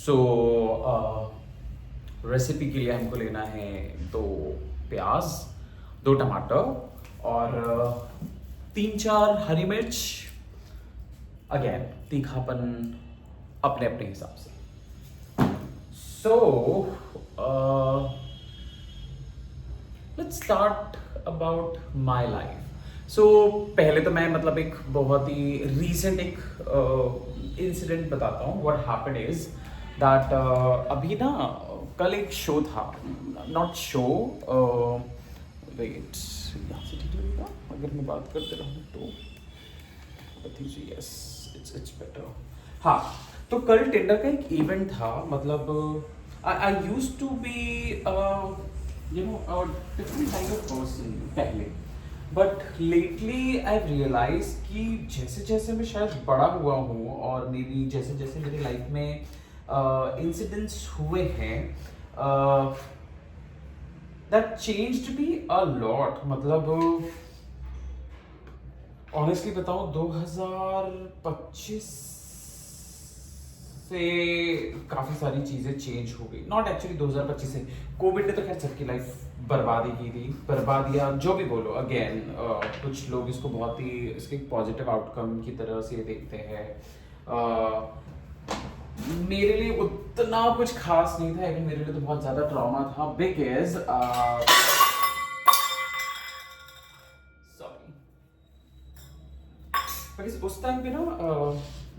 सो recipe के लिए हमको लेना है 2 प्याज, 2 टमाटर और 3-4 हरी मिर्च। अगेन तीखापन अपने अपने हिसाब से। So let's start about my life. So पहले तो मैं मतलब एक बहुत ही रीसेंट एक इंसिडेंट बताता हूँ। व्हाट हैपेंड इज दैट अभी ना कल एक शो था, नॉट शो, वेट यहाँ से ठीक लगेगा अगर मैं बात करते रहूँ तो। I think yes, it's better. हाँ, तो कल टिंडर का एक इवेंट था। मतलब I used to be different kind of person पहले, बट लेटली आई रियलाइज कि जैसे जैसे मैं शायद बड़ा हुआ हूँ और मे बी जैसे जैसे मेरी लाइफ में इंसिडेंट्स हुए हैं, that changed me a lot. मतलब ऑनेस्टली बताऊं 2025 से काफ़ी सारी चीज़ें चेंज हो गई। नॉट एक्चुअली 2025 से, कोविड ने तो खैर सबकी लाइफ बर्बाद ही की थी, बर्बाद या जो भी बोलो। अगेन कुछ लोग इसको बहुत ही इसके पॉजिटिव आउटकम की तरह से देखते हैं। मेरे लिए उतना कुछ खास नहीं था, लेकिन मेरे लिए तो बहुत ज़्यादा ट्रॉमा था बिकॉज उस टाइम पे ना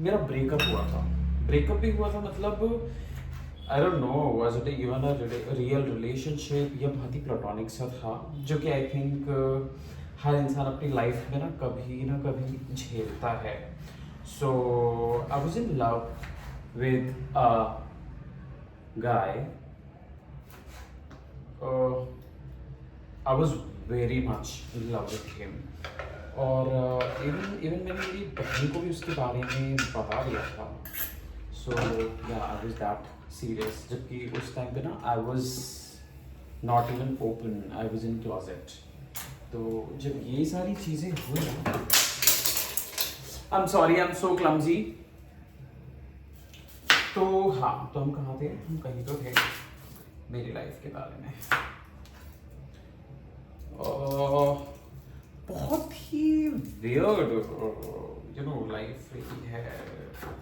मेरा ब्रेकअप हुआ था। ब्रेकअप भी हुआ था, मतलब I don't no was it even a real relationship या बहुत ही प्लेटोनिक सा था, जो कि आई थिंक हर इंसान अपनी लाइफ में ना कभी झेलता है। So I was in love with a guy. I was very much in love with him. और इवन मैंने मेरी बहन को भी उसके बारे में बता दिया था। सो या आई वाज दैट सीरियस, जबकि उस टाइम पे ना I was not even open, I was in closet. तो जब ये सारी चीज़ें हुई, I am sorry, I am so clumsy. तो हाँ, तो हम कहाँ थे? हम कहीं तो थे मेरी लाइफ के बारे में। बहुत ही वियर्ड लाइफ रही है।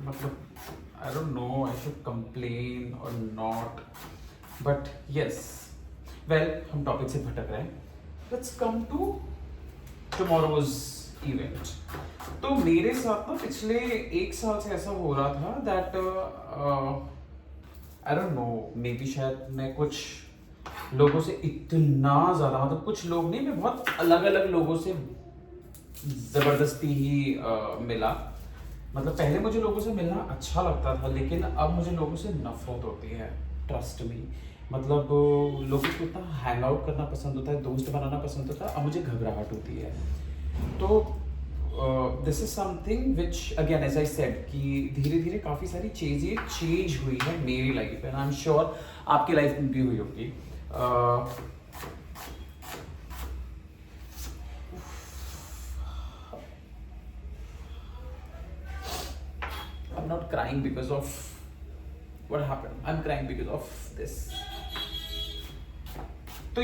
मतलब I don't know I should complain और नॉट, बट यस, वेल हम टॉपिक से भटक रहे हैं। Let's come to tomorrow's event. तो मेरे साथ ना पिछले 1 साल से ऐसा हो रहा था that I don't no, may be शायद मैं कुछ लोगों से इतना ज़्यादा, मतलब कुछ लोग नहीं, मैं बहुत अलग अलग लोगों से ज़बरदस्ती ही मिला। मतलब पहले मुझे लोगों से मिलना अच्छा लगता था, लेकिन अब मुझे लोगों से नफरत होती है, ट्रस्ट मी। मतलब लोगों को इतना हैंग आउट करना पसंद होता है, दोस्त बनाना पसंद होता है, अब मुझे घबराहट होती है। तो this is something which again as I said कि धीरे धीरे काफ़ी सारी चीज़ें चेंज हुई है मेरी लाइफ में, एंड आई एम श्योर आपकी लाइफ में भी हुई होगी। I'm not crying because of what happened. I'm crying because of this. तो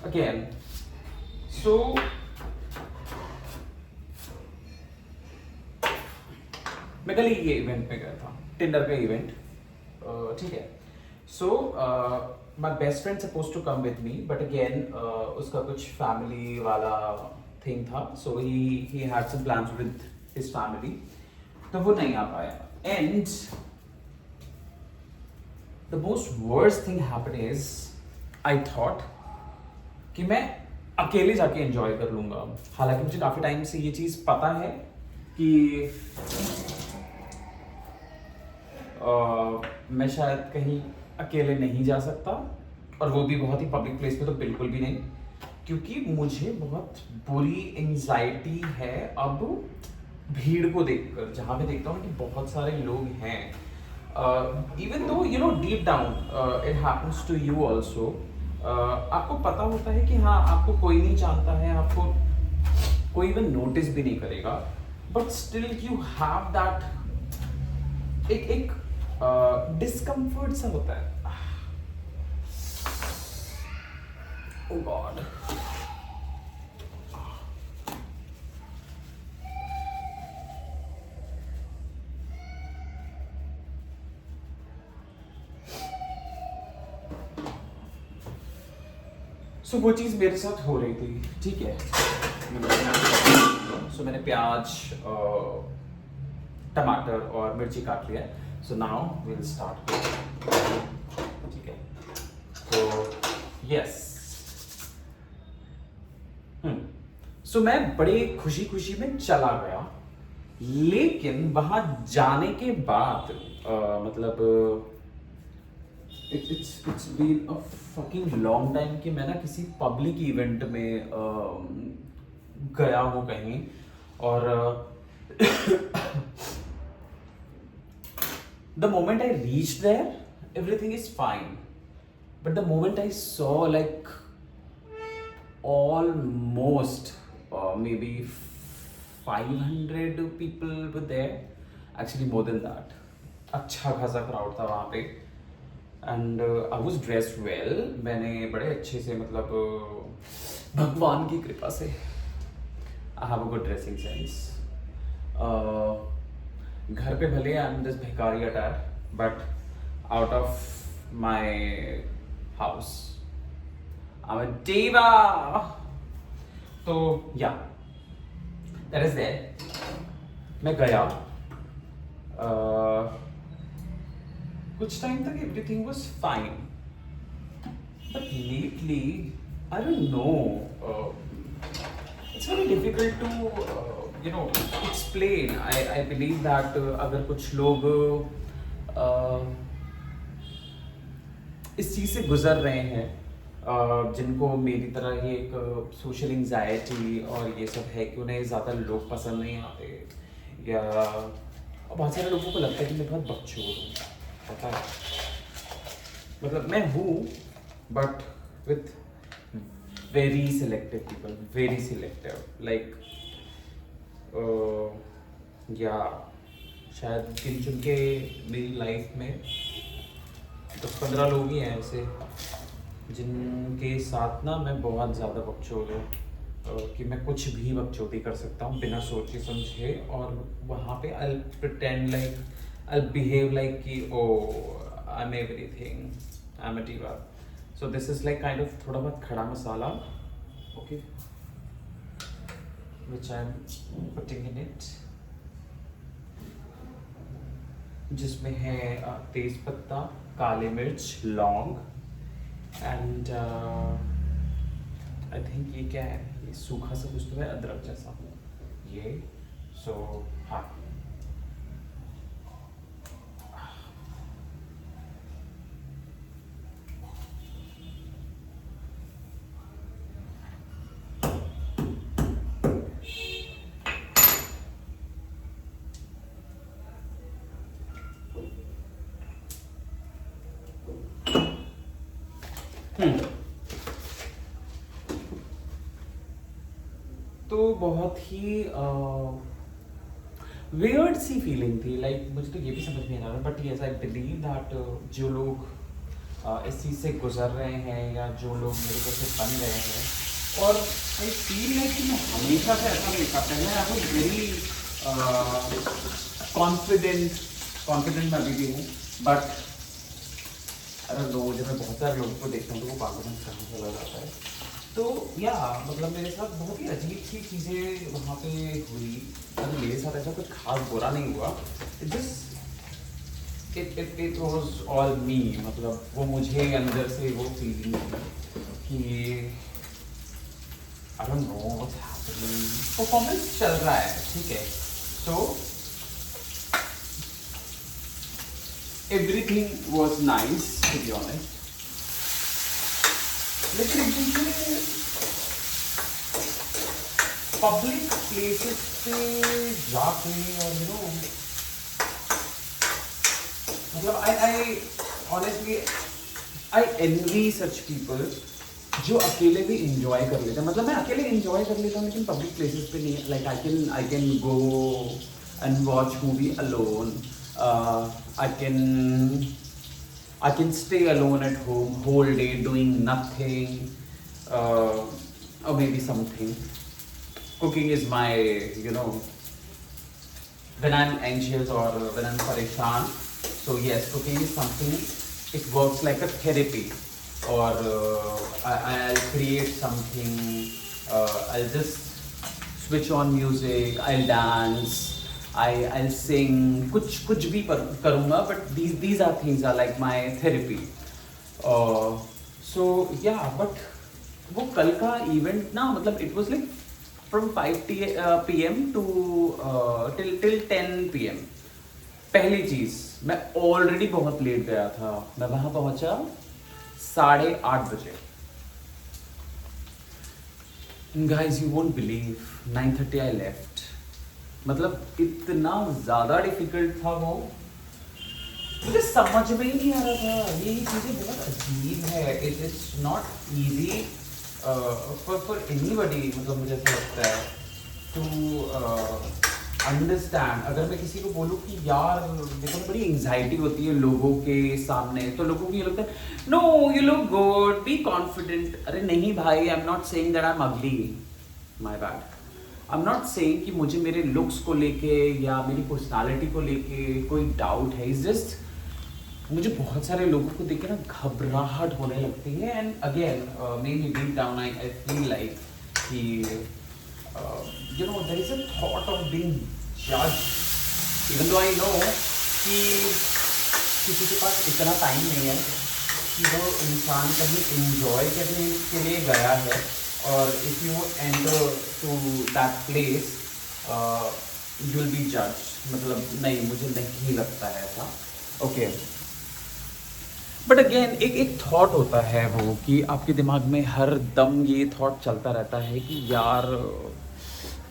again, so मैं कल ये इवेंट पे गया था, टिंडर का इवेंट, ठीक है। So my best friend suppose to come with me, but again उसका कुछ फैमिली वाला थिंग था, so he had some plans with his family, तो वो नहीं आ पाया। And the most worst thing happened is I thought कि मैं अकेले जाके एंजॉय कर लूंगा। हालांकि मुझे काफी टाइम से ये चीज पता है कि मैं शायद कहीं अकेले नहीं जा सकता, और वो भी बहुत ही पब्लिक प्लेस पे तो बिल्कुल भी नहीं, क्योंकि मुझे बहुत बुरी एंजाइटी है अब भीड़ को देखकर। जहाँ पे देखता हूँ कि बहुत सारे लोग हैं, even though you know deep down it happens to you also, आपको पता होता है कि हाँ आपको कोई नहीं जानता है, आपको कोई इवन नोटिस भी नहीं करेगा, but still you have that एक डिस्कम्फर्ट सा होता है। ओ गॉड। सो वो चीज़ मेरे साथ हो रही थी, ठीक है। सो मैंने प्याज, टमाटर और मिर्ची काट लिया है। सो नाउ विल स्टार्ट, ठीक है। तो यस, सो मैं बड़े खुशी खुशी में चला गया, लेकिन वहां जाने के बाद मतलब it's been a fucking long time कि मैं ना किसी पब्लिक इवेंट में गया हूँ कहीं, और the moment I reached there, everything is fine. But the moment I saw like almost maybe 500 people were there, actually more than that. अच्छा खासा क्राउड था वहाँ पे, and I was dressed well. मैंने बड़े अच्छे से, मतलब भगवान की कृपा से I have a good dressing sense. घर पे भले आई एम दिस भिखारी attire, but out of my house I am a diva। तो या दैट इज देयर। मैं गया, कुछ टाइम तक everything was fine, but lately I don't no, it's very difficult to explain. I believe that अगर कुछ लोग इस चीज़ से गुजर रहे हैं, जिनको मेरी तरह ही एक सोशल एंजाइटी और ये सब है कि उन्हें ज़्यादा लोग पसंद नहीं आते, या बहुत सारे लोगों को लगता है कि मैं बहुत बकचोद हूँ, पता है। मतलब मैं हूँ, but with very selective people, very selective, like शायद गिन चुन के मेरी लाइफ में 10-15 लोग ही हैं ऐसे जिनके साथ ना मैं बहुत ज़्यादा बकचोद हूँ, कि मैं कुछ भी बकचोदी कर सकता हूँ बिना सोचे समझे, और वहाँ पे I'll pretend like, I'll behave like कि I'm everything, I'm a diva. So this is like kind of थोड़ा बहुत खड़ा मसाला, okay, which I'm putting in it, जिसमें है तेज पत्ता, काले मिर्च, लौंग, एंड आई थिंक ये क्या है, ये सूखा सा कुछ तो है, अदरक जैसा ये। सो हाँ, तो बहुत ही वियर्ड सी फीलिंग थी, लाइक मुझे तो ये भी समझ नहीं आ रहा, but yes I believe that जो लोग इस चीज़ से गुजर रहे हैं, या जो लोग मेरे जैसे बन रहे हैं, और आई फील है कि मैं हमेशा से ऐसा नहीं था। पहले आई वाज वेरी कॉन्फिडेंट मैं अभी भी हूँ, बट अरे लोग, जब मैं बहुत सारे लोगों को देखता हूँ तो वो कॉन्फिडेंस कहाँ चला जाता है। तो या मतलब मेरे साथ बहुत ही अजीब सी चीज़ें वहाँ पे हुई, मतलब मेरे साथ ऐसा कुछ खास बुरा नहीं हुआ, इट वाज ऑल मी, मतलब वो मुझे अंदर से वो फीलिंग कि आई don't know what's happening. Performance चल रहा है, ठीक है, सो everything was nice to be honest, लेकिन एकदम पब्लिक प्लेसेस पे जाके, और मतलब I honestly I envy such people जो अकेले भी इंजॉय कर लेते हैं। मतलब मैं अकेले इंजॉय कर लेता हूँ, लेकिन पब्लिक प्लेसेस पे नहीं। Like I can go and watch movie alone, I can stay alone at home whole day doing nothing, or maybe something. Cooking is my, when I'm anxious or when I'm pareshan. So yes, cooking is something. It works like a therapy, or I'll create something. I'll just switch on music. I'll dance. I'll sing. कुछ भी करूँगा. But these are things are like my therapy. So yeah, but वो कल का event ना, मतलब it was like from 5 p.m. to till 10 p.m. पहली चीज, मैं ऑलरेडी बहुत लेट गया था. मैं वहां पहुंचा 8:30 बजे. Guys you won't believe, 9:30 I left. मतलब इतना ज्यादा डिफिकल्ट था वो, मुझे समझ में ही नहीं आ रहा था. ये चीजें बहुत अजीब है. It's not easy for anybody, मतलब मुझे ऐसा लगता है to अंडरस्टैंड. अगर मैं किसी को बोलूँ कि यार देखो बड़ी एंग्जाइटी होती है लोगों के सामने, तो लोगों को ये लगता है no you look good, be confident. अरे नहीं भाई, I am not saying that I am ugly, my bad. I am not saying कि मुझे मेरे लुक्स को लेके या मेरी पर्सनालिटी को लेके कोई डाउट है. इज जस्ट मुझे बहुत सारे लोगों को देख के ना घबराहट होने लगती है. And again maybe deep down I feel like कि there is a thought of being judged, even though I know कि किसी के पास इतना टाइम नहीं है कि वो इंसान कहीं enjoy करने के लिए गया है, और if you enter to that place you will be judged. मतलब नहीं, मुझे नहीं लगता है ऐसा. ओके, बट अगेन एक थॉट होता है वो कि आपके दिमाग में हर दम ये थॉट चलता रहता है कि यार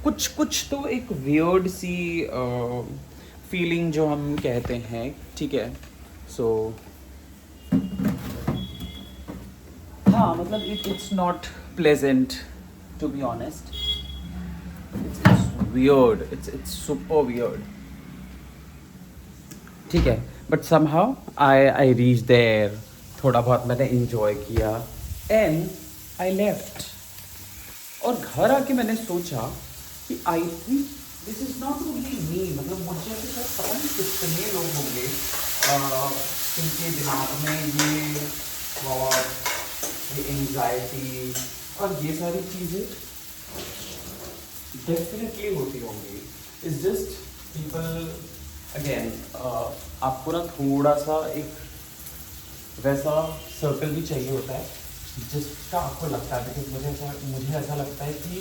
कुछ तो एक वियर्ड सी फीलिंग जो हम कहते हैं, ठीक है. सो हाँ, मतलब it's not pleasant to be honest. It's weird, it's super weird, ठीक है. But somehow I reach there. थोड़ा बहुत मैंने इंजॉय किया एंड आई लेफ्ट. और घर आके मैंने सोचा कि I think this is not only me. मतलब मुझे ऐसे शायद पता नहीं कितने लोग होंगे जिनके दिमाग में ये थॉट, ये एंग्जाइटी और ये सारी चीज़ें डेफिनेटली होती होंगी. इट्स जस्ट पीपल अगेन, आपको ना थोड़ा सा एक वैसा सर्कल भी चाहिए होता है जिसका आपको लगता है. बिकॉज मुझे ऐसा लगता है कि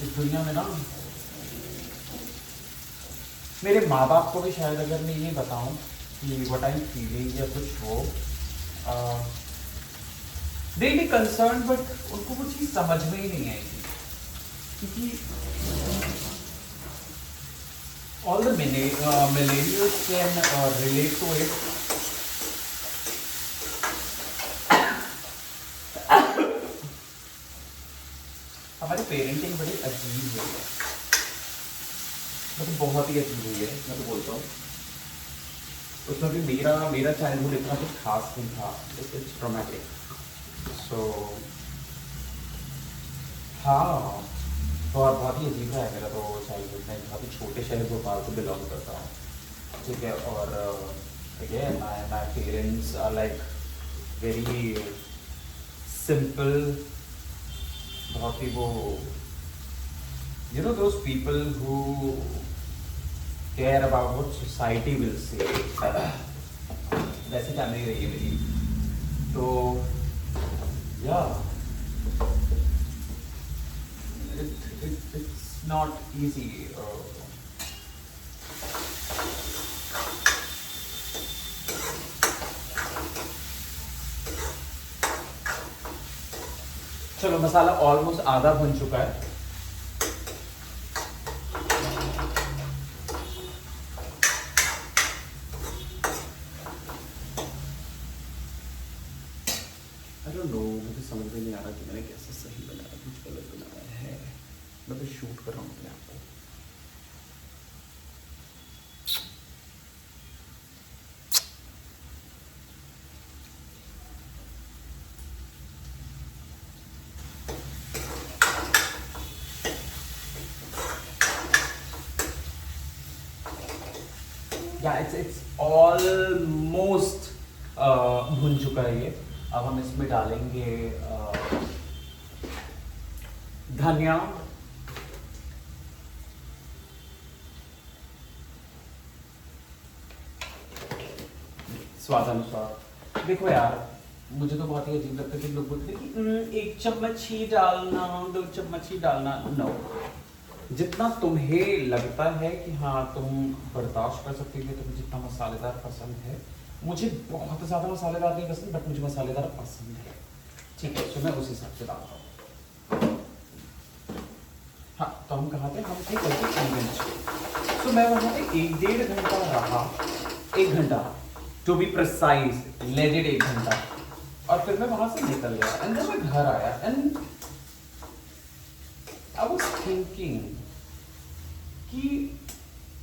इस दुनिया में ना, मेरे माँ बाप को भी शायद अगर मैं ये बताऊं कि व्हाट आई एम फीलिंग या कुछ हो, दे बी कंसर्न, बट उनको वो चीज़ समझ में ही नहीं आएगी. क्योंकि all the millennials can relate to it. हमारी पेरेंटिंग बड़ी अजीब हुई है, मतलब बहुत ही अजीब हुई है. मैं तो बोलता हूँ उसमें भी मेरा चाइल्डहुड इतना कुछ खास नहीं था. It's traumatic. सो हाँ, बहुत ही अजीब है मेरा तो चाइल्डहुड. मैं बहुत ही छोटे शहर भोपाल को बिलोंग करता हूँ, ठीक है. और again my parents are like very simple. बहुत ही वो those people who care about what society will say, वैसी फैमिली रही है मेरी. तो या it's not easy. चलो, मसाला ऑलमोस्ट आधा भुन चुका है. I don't know, मुझे समझ में नहीं आ रहा कि मैंने कैसे सही बनाया, कुछ गलत बनाया है. मैं तो शूट कर रहा हूँ अपने आप को. या इट्स ऑलमोस्ट भुन चुका है ये। अब हम इसमें डालेंगे धनिया, स्वाद अनुसार। देखो यार, मुझे तो बहुत ही अजीब लगता है कि लोग बोलते हैं कि 1 चम्मच ही डालना, 2 चम्मच ही डालना। नो, जितना तुम्हें लगता है कि हाँ तुम बर्दाश्त कर सकते हो, तुम्हें जितना मसालेदार पसंद है। मुझे बहुत ज़्यादा मसालेदार नहीं पसंद, बट मुझे मसालेदार पसंद है, ठीक है, तो मैं उस हिसाब से डालता हूँ। हाँ, तो हम कहाँ थे? हम थे कल। तो मैं वहाँ पे 1-1.5 घंटा रहा, 1 घंटा टू बी प्रिसाइज, लेजिट 1 घंटा। और फिर मैं वहां से निकल गया एंड देन मैं घर आया एंड आई वाज थिंकिंग कि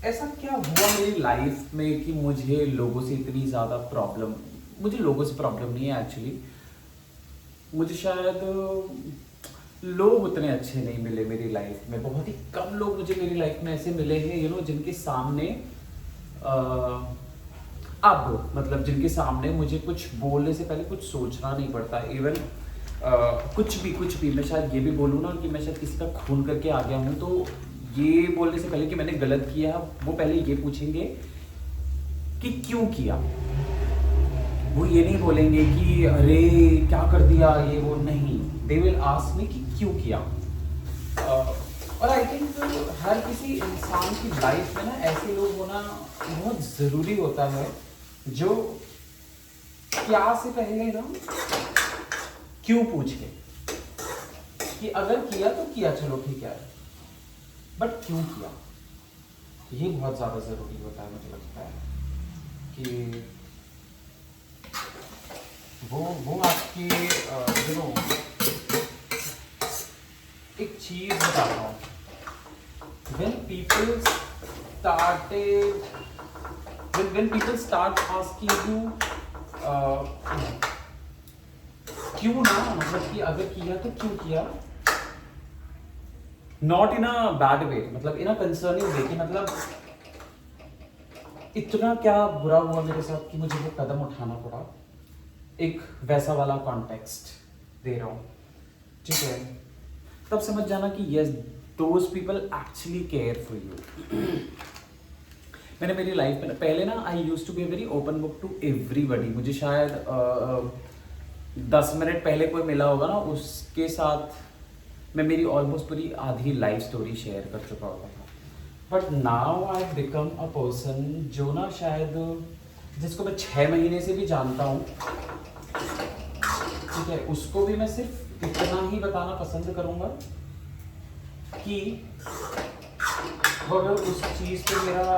ऐसा क्या हुआ मेरी लाइफ में कि मुझे लोगों से इतनी ज़्यादा प्रॉब्लम। मुझे लोगों से प्रॉब्लम नहीं है एक्चुअली, मुझे शायद लोग उतने अच्छे नहीं मिले मेरी लाइफ में। बहुत ही कम लोग मुझे मेरी लाइफ में ऐसे मिले हैं जिनके सामने अब मतलब जिनके सामने मुझे कुछ बोलने से पहले कुछ सोचना नहीं पड़ता। इवन कुछ भी मैं शायद ये भी बोलूँ ना कि मैं शायद किसी का खून करके आ गया हूँ, तो ये बोलने से पहले कि मैंने गलत किया, वो पहले ये पूछेंगे कि क्यों किया। वो ये नहीं बोलेंगे कि अरे क्या कर दिया ये वो, नहीं, दे विल आस्क मी कि क्यों किया। और आई थिंक हर किसी इंसान की लाइफ में ना ऐसे लोग होना बहुत ज़रूरी होता है जो क्या से पहले ना क्यों पूछे कि अगर किया तो किया, चलो ठीक है, बट क्यों किया, ये बहुत ज़्यादा ज़रूरी होता है। मुझे लगता है कि वो आपकी एक चीज़ बताता हूँ। When people start asking you क्यों ना, मतलब कि अगर किया तो क्यों किया, not in a bad way, मतलब इन अ कंसर्निंग वे, कि मतलब इतना क्या बुरा हुआ मेरे साथ कि मुझे वो कदम उठाना पड़ा, एक वैसा वाला कॉन्टेक्स्ट दे रहा हूँ, ठीक है। तब समझ जाना कि yes, those people actually care for you. मैंने मेरी लाइफ में पहले ना I use to be very open book to everybody. मुझे शायद 10 मिनट पहले कोई मिला होगा ना, उसके साथ मैं मेरी ऑलमोस्ट पूरी आधी लाइफ स्टोरी शेयर कर चुका होता था। But now I become a person जो ना शायद जिसको मैं 6 महीने से भी जानता हूँ, ठीक है, उसको भी मैं सिर्फ इतना ही बताना पसंद करूँगा कि अगर उस चीज़ पे मेरा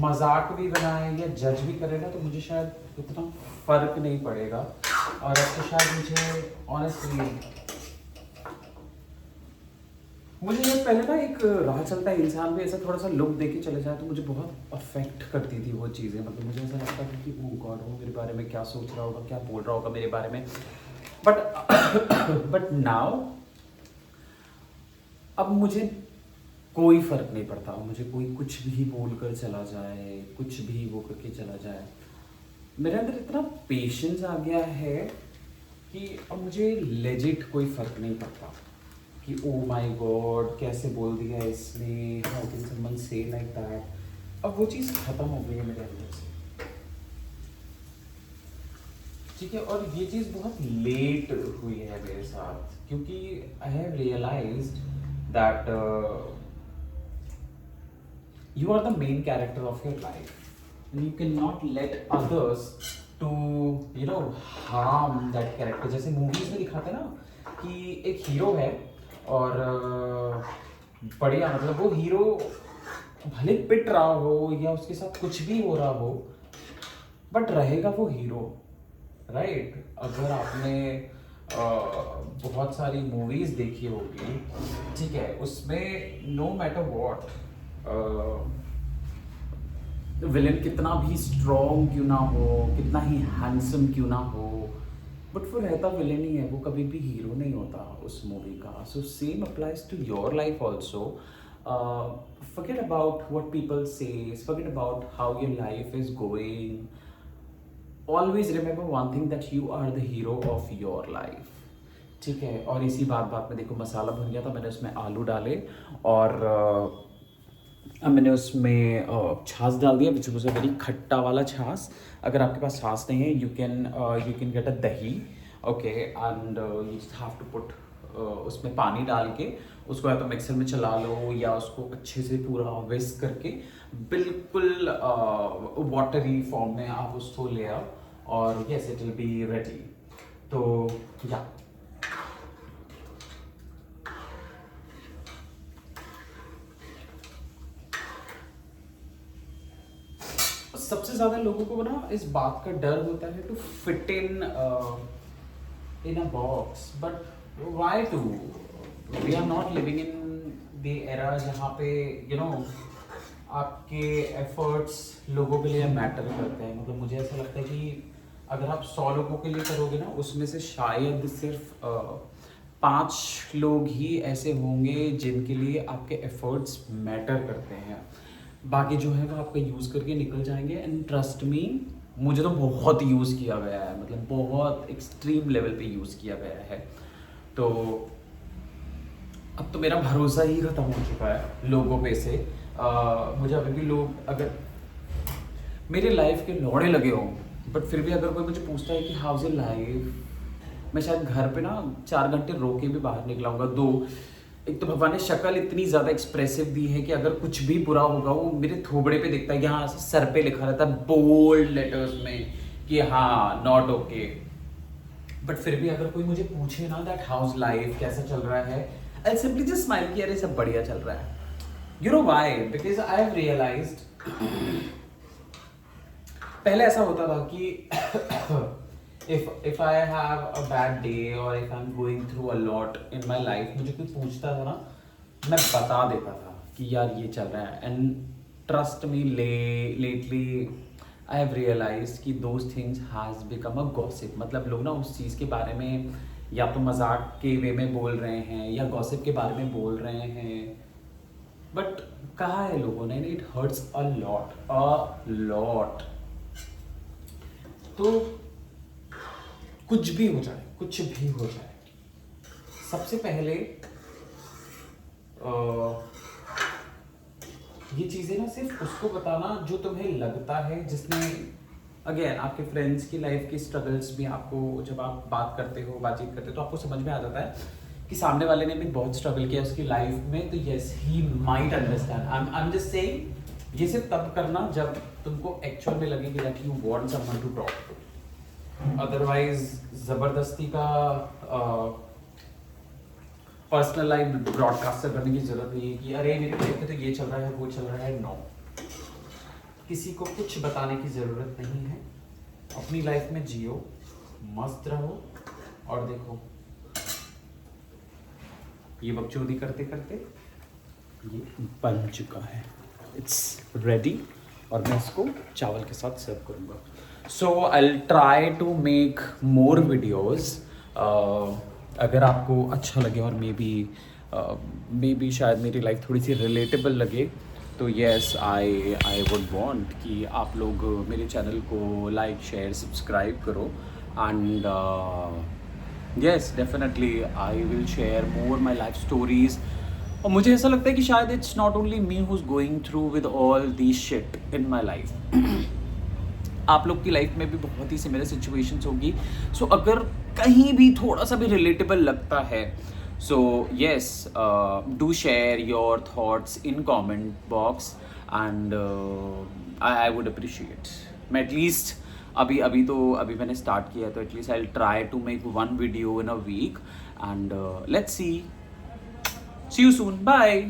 मजाक भी बनाए या जज भी करे ना, तो मुझे शायद उतना फर्क नहीं पड़ेगा। और अब तो शायद मुझे ऑनेस्टली ये पहले ना एक राह चलता इंसान भी ऐसा थोड़ा सा लुक देके चले जाए तो मुझे बहुत अफेक्ट करती थी वो चीज़ें। मतलब मुझे ऐसा लगता था कि ओ गॉड, वो मेरे बारे में क्या सोच रहा होगा, क्या बोल रहा होगा मेरे बारे में। बट नाउ अब मुझे कोई फर्क नहीं पड़ता। मुझे कोई कुछ भी बोल कर चला जाए, कुछ भी वो करके चला जाए, मेरे अंदर इतना पेशेंस आ गया है कि अब मुझे लेजिट कोई फर्क नहीं पड़ता कि ओ माय गॉड कैसे बोल दिया इसने, हाउ कैन समवन से लाइक दैट। अब वो चीज़ खत्म हो गई है मेरे अंदर से, ठीक है। और ये चीज़ बहुत लेट हुई है मेरे साथ, क्योंकि I have realized that you are the main character of your life and you cannot let others to harm that character। जैसे मूवीज में दिखाते हैं ना कि एक हीरो है और बढ़िया, मतलब वो हीरो भले पिट रहा हो या उसके साथ कुछ भी हो रहा हो, बट रहेगा वो हीरो, राइट। अगर आपने बहुत सारी मूवीज देखी होगी, ठीक है, उसमें नो मैटर व्हाट विलेन कितना भी स्ट्रॉन्ग क्यों ना हो, कितना ही हैंडसम क्यों ना हो, बट वो रहता विलेन ही है, वो कभी भी हीरो नहीं होता उस मूवी का। So same applies to your life also. forget about what people say, forget about how your life is going. Always remember one thing, that you are the hero of your life. ठीक है। और इसी बात बात में देखो मसाला भुन गया था, मैंने उसमें आलू डाले और अब मैंने उसमें छाछ डाल दिया, विच वाज अ वेरी खट्टा वाला छाछ। अगर आपके पास छाछ नहीं है, you can get a dahi, okay, and you just have to put उसमें पानी डाल के उसको या तो मिक्सर में चला लो या उसको अच्छे से पूरा विस्क करके बिल्कुल वाटरी फॉर्म में आप उसको ले आओ और yes it will be ready. तो या सबसे ज्यादा लोगों को ना इस बात का डर होता है to fit in a box, but why to? We are not living in the era जहाँ पे आपके एफर्ट्स लोगों के लिए मैटर करते हैं। मतलब मुझे ऐसा लगता है कि अगर आप 100 लोगों के लिए करोगे ना, उसमें से शायद सिर्फ 5 लोग ही ऐसे होंगे जिनके लिए आपके एफर्ट्स मैटर करते हैं। बाकी जो है वो आपका यूज़ करके निकल जाएंगे। एंड ट्रस्ट मी, मुझे तो बहुत यूज़ किया गया है, मतलब बहुत एक्सट्रीम लेवल पे यूज़ किया गया है। तो अब तो मेरा भरोसा ही ख़त्म हो चुका है लोगों पे से। मुझे अभी भी लोग अगर मेरे लाइफ के लौड़े लगे हों, बट फिर भी अगर कोई मुझे पूछता है कि हाउज योर लाइफ, मैं शायद घर पे ना 4 घंटे रो के भी बाहर निकलाऊंगा। एक तो भगवान ने शक्ल इतनी ज़्यादा एक्सप्रेसिव दी है कि अगर कुछ भी बुरा होगा वो मेरे थोबड़े पे दिखता है, यहाँ सर पे लिखा रहता है बोल्ड लेटर्स में कि हाँ नॉट ओके। बट फिर भी अगर कोई मुझे पूछे ना दैट हाउस लाइफ कैसा चल रहा है, आई सिंपली जस्ट स्माइल कि अरे सब बढ़िया चल रहा है। You know why? Because I have realized, पहले ऐसा होता था कि if I have a bad day or if I'm going through a lot in my life, मुझे कोई पूछता था ना, मैं बता देता था कि यार ये चल रहा है। And trust me, lately I have realized कि those things has become a gossip। मतलब लोग ना उस चीज़ के बारे में या तो मजाक के वे में बोल रहे हैं या गॉसिप के बारे में बोल रहे हैं, बट कहा है लोगों ने, इट हर्ट्स अ लॉट। तो कुछ भी हो जाए, सबसे पहले ये चीज़ें ना सिर्फ उसको बताना जो तुम्हें लगता है, जिसने अगेन आपके फ्रेंड्स की लाइफ की स्ट्रगल्स भी आपको, जब आप बातचीत करते हो तो आपको समझ में आ जाता है कि सामने वाले ने भी बहुत स्ट्रगल किया उसकी लाइफ में, तो yes he might understand. I am just saying, ये सिर्फ तब करना जब तुमको एक्चुअल में लगे कि that you want someone to talk to. Otherwise जबरदस्ती का पर्सनल लाइफ ब्रॉडकास्ट करने की जरूरत नहीं है कि अरे मेरी लाइफ में तो ये चल रहा है वो चल रहा है। नो, किसी को कुछ बताने की जरूरत नहीं है। अपनी लाइफ में जियो, मस्त रहो और देखो ये बकचोदी करते करते ये बन चुका है, इट्स रेडी। और मैं इसको चावल के साथ सर्व करूँगा। So I will try to make more videos. अगर आपको अच्छा लगे और मे बी शायद मेरी लाइफ थोड़ी सी रिलेटेबल लगे, तो येस आई वुड वांट कि आप लोग मेरे चैनल को लाइक शेयर सब्सक्राइब करो। And yes definitely I will share more my life stories. और मुझे ऐसा लगता है कि शायद it's not only me who is going through with all the shit in my life. आप लोग की लाइफ में भी बहुत ही सिमिलर सिचुएशंस होगी। सो अगर कहीं भी थोड़ा सा भी रिलेटेबल लगता है, so yes do share your thoughts in comment box and I would appreciate. मैं एटलीस्ट अभी मैंने स्टार्ट किया है, तो at least I will try to make 1 video in a week and let's see you soon, bye.